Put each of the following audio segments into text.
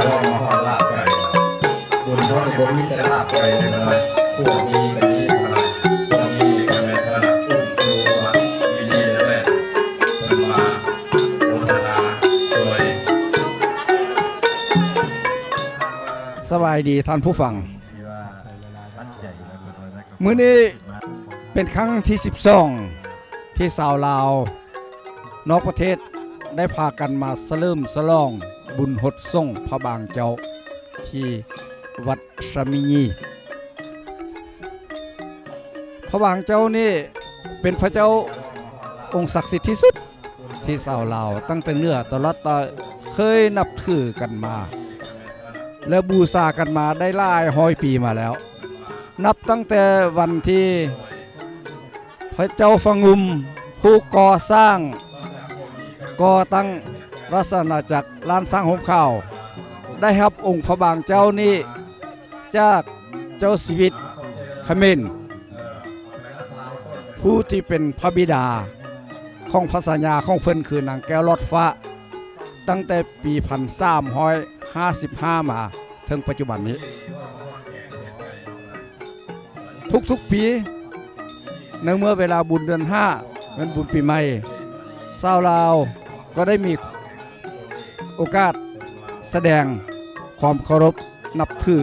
ว่ามาหอดลาบไก่บุญท้องบุญมีแต่ลาบไก่เลยนะพวกมีกันนี้ขนาดพวกมีกันในขนาดอุ้มตัวมีดีเลยเป็นมาโฆษณาโดยสบายดีท่านผู้ฟังมื้อนี้เป็นครั้งที่12ที่ชาวลาวนอกประเทศได้พากันมาสะเริ่มสะลองบุญหดส่งพระบางเจ้าที่วัดสมิญีพระบางเจ้านี่เป็นพระเจ้าองค์ศักดิ์สิทธิ์ที่สุดที่ชาวลาวตั้งแต่เนื้อตลอดตาเคยนับถือกันมาและบูชากันมาได้หลายร้อยปีมาแล้วนับตั้งแต่วันที่พระเจ้าฟงุมผู้ก่อสร้างก่อตั้งราชอาณาจักรล้านสร้างโฮมข้าวได้รับองค์พระบางเจ้านี้จากเจ้าชีวิตเขมรผู้ที่เป็นพระบิดาของพระสัญญาของเพิ่นคือนางแก้วลอดฟ้าตั้งแต่ปี1355มาถึงปัจจุบันนี้ทุกๆปีในเมื่อเวลาบุญเดือน5เป็นบุญปีใหม่ชาวลาวก็ได้มีโอกาสแสดงความเคารพนับถือ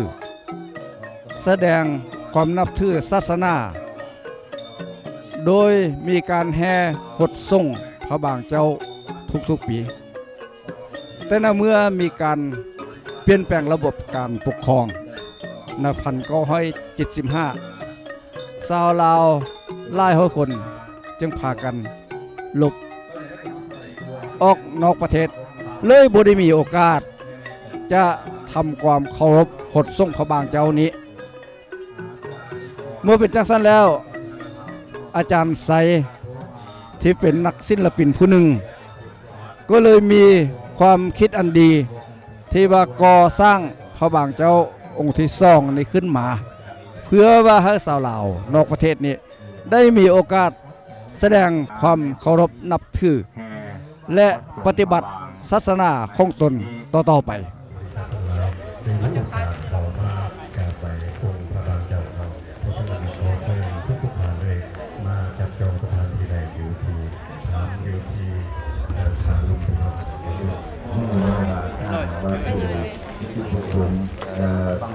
แสดงความนับถือศาสนาโดยมีการแห่หดส่งพระบางเจ้าทุกๆปีแต่ในเมื่อมีการเปลี่ยนแปลงระบบการปกครองใน1975ชาวลาวหลายร้อยคนจึงพากันหลบออกนอกประเทศเลยบ่ได้มีโอกาสจะทำความเคารพหดส่งพระบางเจ้านี้เมื่อเป็นจังซั่นแล้วอาจารย์ไซที่เป็นนักศิลปินผู้หนึ่งก็เลยมีความคิดอันดีที่ว่าก่อสร้างพระบางเจ้าองค์ที่2นี้ขึ้นมาเพื่อว่าให้ชาวลาวนอกประเทศนี้ได้มีโอกาสแสดงความเคารพนับถือและปฏิบัติศาสนาของตนต่อไป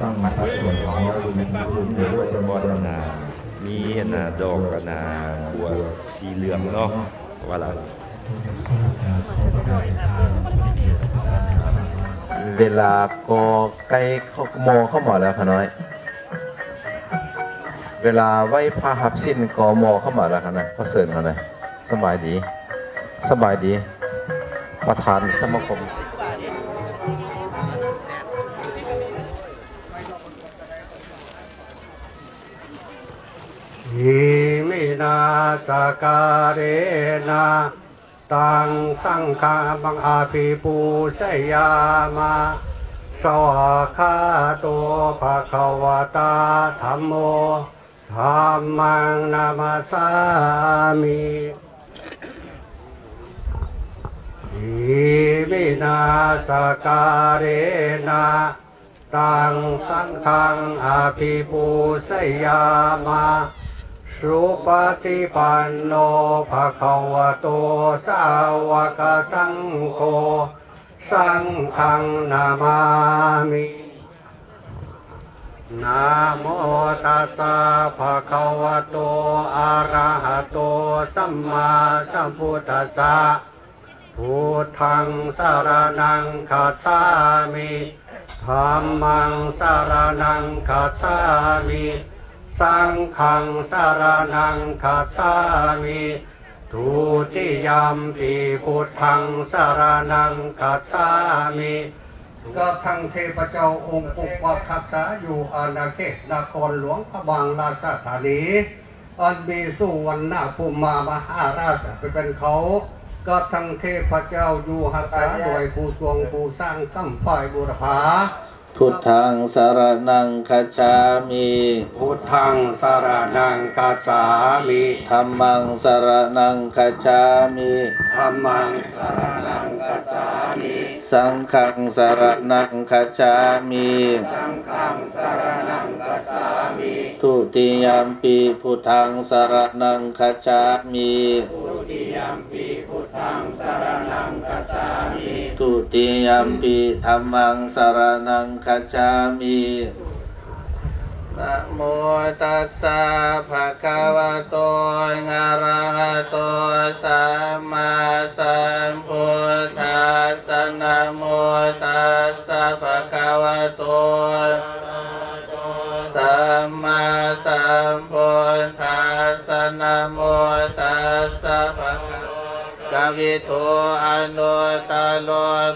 ตั้งมาทัดส่วนของเราเป็นคุณอยู่ด้วยจะมรณามีดอกบัวสีเหลืองเนาะว่าละเวลาก็ใกล้เข้ามอเข้าหมอแล้วค่ะน้อยเวลาไหว้พระหับสิ้นกมอเข้ามาแล้วค่ะนะพระเสริญค่ะนะสบายดีประธานสมาคมอิมินาสการเรนะตังสังฆาบังอาภิปูชยามาสวากขาโตภะคะวะตาธัมโมธัมมังนามัสสามิอิมินาสการเรนะตังสังฆังอาภิปูชยามาสุปฏิปันโนภะคะวะโตสาวกสังโฆสังฆังนามามินะโมตัสสะภะคะวะโตอะระหะโตสัมมาสัมพุทธัสสะพุทธังสรณังคัจฉามิธัมมังสรณังคัจฉามิสังฆังสรณังคัจฉามิทุติยัมปิพุทธังสรณังคัจฉามิก็ทั้งเทพเจ้าองค์ปกปักรักษาอยู่อาณาเขตนครหลวงพระบางราชธานีอันมีสุวรรณภูมามหาราชเป็นเขาก็ทั้งเทพเจ้าอยู่หักษาโดยผู้ทรงผู้สร้างตั้มฝ่ายบุรพา พุทธังสรณังคัจฉามิ พุทธังสรณังคัจฉามิ ธัมมังสรณังคัจฉามิ ธัมมังสรณังคัจฉามิ สังฆังสรณังคัจฉามิ สังฆังสรณังคัจฉามิ ทุติยัมปิพุทธังสรณังคัจฉามิ ทุติยัมปิพุทธังสรณังคัจฉามิ ทุติยัมปิธัมมังสรณังคัจฉามินะโมตัสสะภะคะวะโตอะระหะโตสัมมาสัมพุทธัสสะนะโมตัสสะภะคะวะโตสัมมาสัมพุทธัสสะนะโมตัสสะภะคะวะกวิโตอนุตตโล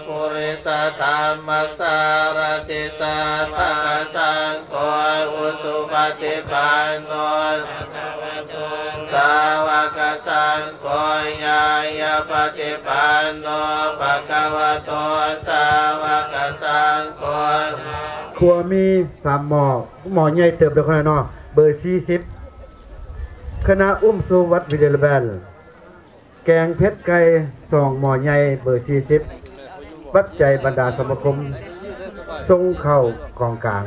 ปุริสธรรมสารติสัทธาสังโฆอุสุปฏิปันโนสาวกสังโฆญาญาปฏิปันโนภะคะวะโตสาวกสังโฆ ครัวมี3หม้อหม้อใหญ่เติบเด้อคนน่ะเนาะเบอร์40คณะสู่วัดวิเดลแบนแกงเพชรไก่2หม้อใหญ่เบอร์40ปัจจัยบรรดาสมาคมส่งเข้ากองกลาง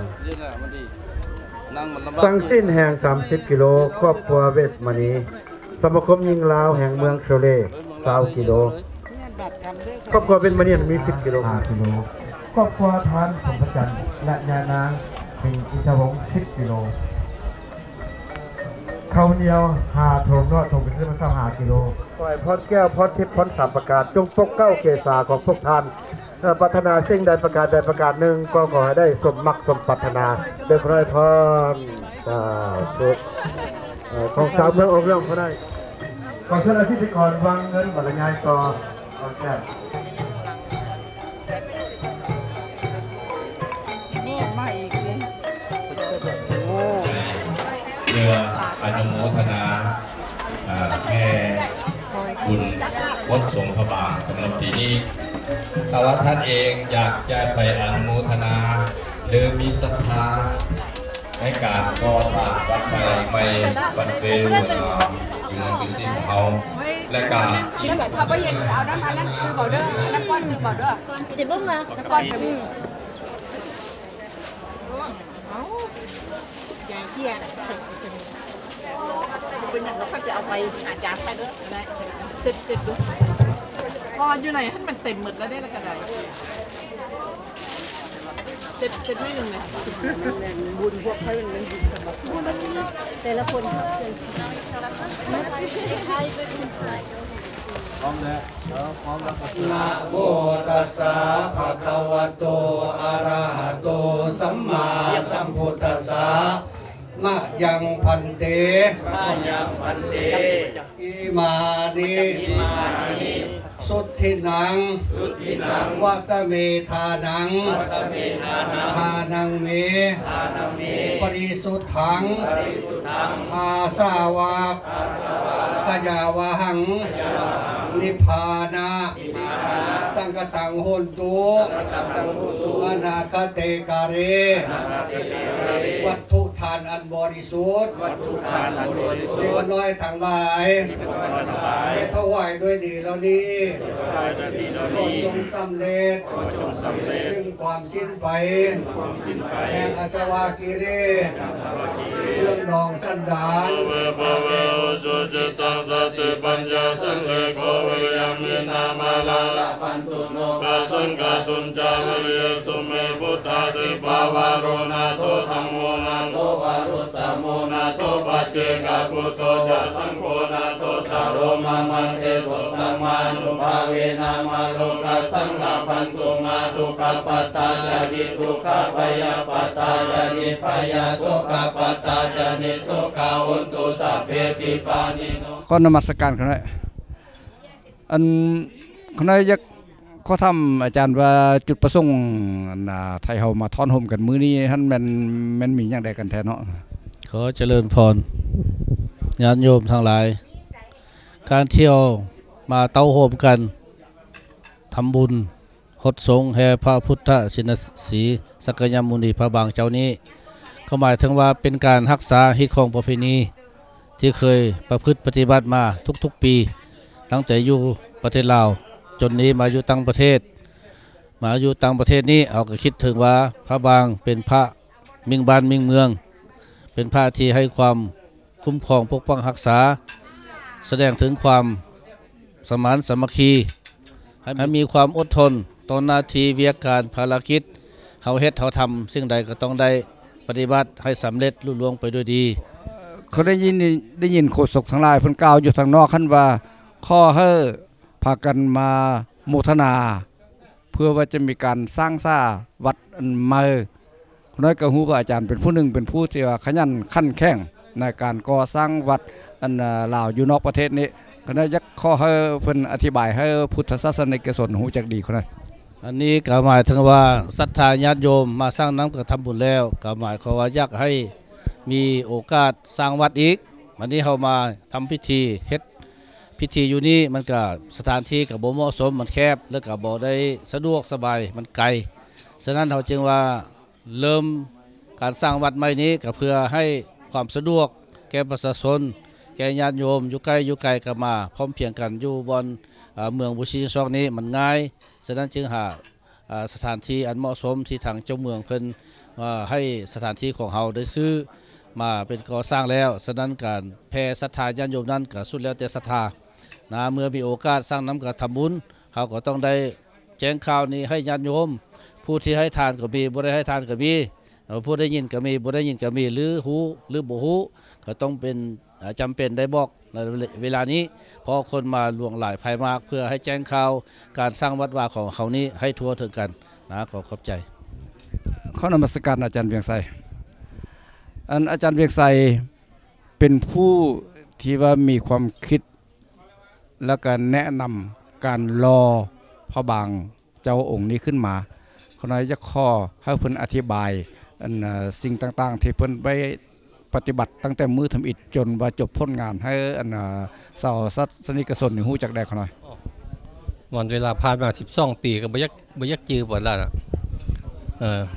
สังสิ้นแห่ง30กิโลครอบครัวเวทมณีสมาคมยิงลาวแห่งเมืองโชเล20กิโลครอบครัวเป็นมณีมี10กิโลครอบครัวทานสมประจันทร์และยานางมีอินทวงศ์10กิโลข้าวเหนียว5ถุงนอดถุงเป็นมา25กิโลปล่อยพอดแก้วพอดทิพย์พอด3ประกาศจงปกเก้าเกษาของพวกท่านปรารถนาสิ่งใดประกาศใดประกาศหนึ่งก็ขอให้ได้สมมักสมปรารถนาโดยพระพรของสาวเมืององค์เรื่องเขาได้ก่อนเจ้าหน้าที่ไปก่อนวางเงินบรรยายต่อเอาแก้ เพื่ออนุโมทนาแม่บุญพจน์สงฆ์พระบางสำหรับปีนี้ถ้าว่าท่านเองอยากจะไปอนุโมทนาหรือมีศรัทธาในการก่อสร้างวัดใหม่วัดเวรุอยู่ในพื้นที่ของเราและการ นั่นแบบถ้าว่าเย็นเอาน้ำมานั่นคือบ่อเด้อน้ำก้อนคือบ่อเด้อสิบบ้างมาน้ำก้อนกับมีใหญ่เที่ยเป็นอย่างเราก็จะเอาไปหาจานไปด้วยได้เสร็จดูพออยู่ไหนให้มันเต็มหมดแล้วได้ละกันได้เสร็จไม่หนึ่งเลยบุญพวกใครเป็นบุญแต่ละคนนะโมตัสสะภะคะวะโตอะระหะโตสัมมาสัมพุทธัสสะมะยังพันเตอิมานิสุทธินังวัตเมธานังทานังเมปริสุทธังอาสาวะขยาวะหังนิพพานะสังฆตังโหนตุอนาคเตกาเรวัตถุทานอันบริสุทธิ์เทวน้อยทั้งหลายได้ถวายด้วยดีแล้วนี้ขอจงสำเร็จซึ่งความสิ้นไปแห่งอาสวะกิเลสเรื่องดองสันดานสุจิตังสติปัญญาสังเลโกวิยามินามาลาลาปันตุโนปัสสังกตุนจามริยสุเมพุทธาติปาวารุณาโตธัมโมนาโตวารุตตโมนาโตปัจเจกพุทโธจะสังโฆนาโตตาโรมามันเอสุตังมานุภาเวนามาโลกัสสังฆปันตุมาทุกขปัตตาจาริทุกขพยาปัตตาจาริพยาโสกปัตตาจาริโสกาอุนตุสัพเพปิปานิโนขอนมัสการคณะอันคณะยักข้อทำอาจารย์ว่าจุดประสงค์ไทยเฮามาทอนโฮมกันมื้อนี้ท่านแม่นมีอย่างใดกันแท้เนาะขอเจริญพรญาติโยมทั้งหลายการเที่ยวมาเต้าโฮมกันทำบุญโ หดสงแห่พระพุทธชินสีสักยมุนีพระบางเจ้านี้เขาหมายถึงว่าเป็นการรักษาฮิตของประเพณีที่เคยประพฤติปฏิบัติมาทุกๆปีตั้งแต่อยู่ประเทศลาวจนนี้มาอยู่ต่างประเทศนี้เอาก็คิดถึงว่าพระบางเป็นพระมิ่งบ้านมิ่งเมืองเป็นพระที่ให้ความคุ้มครองปกป้องรักษาแสดงถึงความสมานสามัคคีให้มีความอดทนต่อหน้าที่วิการภารกิจเฮาเฮ็ดเฮาทำสิ่งใดก็ต้องได้ปฏิบัติให้สำเร็จลุล่วงไปด้วยดีเขาได้ยินโฆษกทั้งหลายเพิ่นกล่าวอยู่ทางนอกคั่นว่าข้อให้พากันมาโมทนาเพื่อว่าจะมีการสร้างซ่าวัดอันใหม่คนน้อยก็ฮู้ว่าอาจารย์เป็นผู้หนึ่งเป็นผู้ที่ว่าขยันขันแข็งในการก่อสร้างวัดอันลาวอยู่นอกประเทศนี้ก็ได้ยักข้อให้เพิ่นอธิบายให้พุทธศาสนิกชนฮู้จักดีคนนั้นอันนี้ก็หมายถึงว่าศรัทธาญาติโยมมาสร้างน้ำกระทำบุญแล้วก็หมายความว่าอยากให้มีโอกาสสร้างวัดอีกวันนี้เขามาทำพิธีเฮ็ดพิธีอยู่นี่มันก็สถานที่กับบ่เหมาะสมมันแคบแล้วก็บ่ได้สะดวกสบายมันไกลฉะนั้นเขาจึงว่าเริ่มการสร้างวัดใหม่นี้ก็เพื่อให้ความสะดวกแก่ประชาชนแก่ญาติโยมอยู่ใกล้ก็มาพร้อมเพียงกันอยู่บนเมืองบุชีซอกนี้มันง่ายฉะนั้นจึงหาสถานที่อันเหมาะสมที่ทางเจ้าเมืองเพิ่นให้สถานที่ของเฮาได้ซื้อมาเป็นก่อสร้างแล้วฉะนั้นการแผ่ศรัทธาญาติโยมนั้นก็สุดแล้วแต่ศรัทธานะเมื่อมีโอกาสสร้างน้ำกระทำบุญเฮาก็ต้องได้แจ้งข่าวนี้ให้ญาติโยมผู้ที่ให้ทานก็มีบ่ได้ให้ทานก็มีผู้ได้ยินก็มีบ่ได้ยินก็มีหรือฮู้หรือบ่ฮู้ก็ต้องเป็นจำเป็นได้บอกในเวลานี้เพราะคนมาล่วงหลายภายมากเพื่อให้แจ้งข่าวการสร้างวัดวาของเขานี้ให้ทั่วถึงกันนะขอขอบใจขอนมัสการอาจารย์เวียงไสอาจารย์เวียงไสเป็นผู้ที่ว่ามีความคิดและการแนะนำการรอพระบางเจ้าองค์นี้ขึ้นมาขณะจะข้อให้เพิ่นอธิบายสิ่งต่างๆที่เพิ่นไปปฏิบัติตั้งแต่มือทำอิฐจนว่าจบพ้นงานให้สาวศาสนิกชนฮู้จักได้ขน่อยวันเวลาผ่านมา12ปีก็บ่ยักจื้อบ่ล่ะ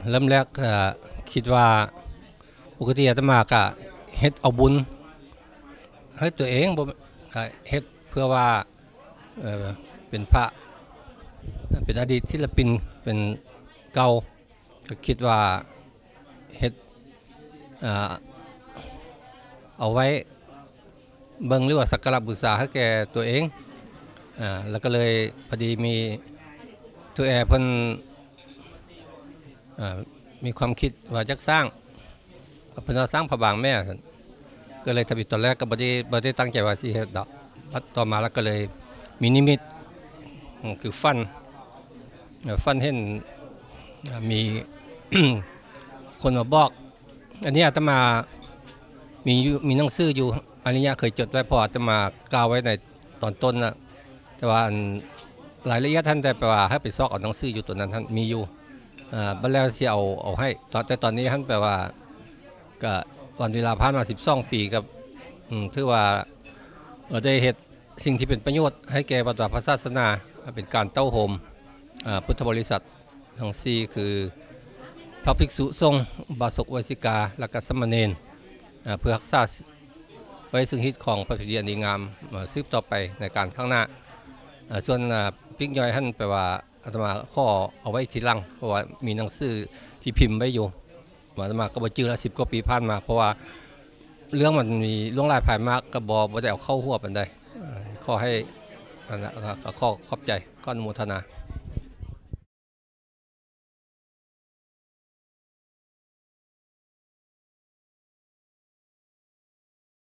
เริ่มแรกคิดว่าปกติอาตมาก็เฮ็ดเอาบุญให้ตัวเองบ่เฮ็ดเพื่อว่าเป็นพระเป็นอดีตศิลปินเป็นเก่าก็คิดว่าเฮ็ดเอาไว้เบิ่งหรือว่าสักการะบูชาให้แก่ตัวเองแล้วก็เลยพอดีมีตัวแอร์เพิ่นมีความคิดว่าจะสร้างเพิ่นสร้างพระบางแม่ก็เลยทำตอนแรกก็บ่ได้ตั้งใจว่าสิเฮ็ดดอกต่อมาแล้วก็เลยมีนิมิตคือฟันเห็นมี คนมาบอกอันนี้อาตมามีหนังสืออยู่อันนี้เคยจดไว้พออาตมากล่าวไว้ในตอนต้นนะแต่ว่ารายละเอียดท่านได้แปลว่าให้ไปซอกเอาหนังสืออยู่ตัวนั้นท่านมีอยู่บัดแล้วสิเอาให้แต่ตอนนี้ท่านแปลว่าก็วันเวลาผ่านมา12ปีกับถือว่าได้เฮ็ดสิ่งที่เป็นประโยชน์ให้แก่วัดวาพระศาสนาเป็นการเต้าโฮมพุทธบริษัททั้ง4คือพระภิกษุสงฆ์บาศกอุบาสิกาและก็สามเณรเพื่อรักษาไว้ซึ่งฮิตของพระพิธีอันดีงามสืบต่อไปในการข้างหน้าส่วนปิ๊กย่อยท่านแปลว่าอาตมาข้อเอาไว้ทีหลังเพราะว่ามีหนังสือที่พิมพ์ไว้อยู่อาตมาก็บ่จื้อละ10 กว่าปีผ่านมาเพราะว่าเรื่องมันมีล่วงหลายภายมากก็บ่ได้เอาเข้าหัวปานใดขอให้ขอขอบใจขออนุโมทนา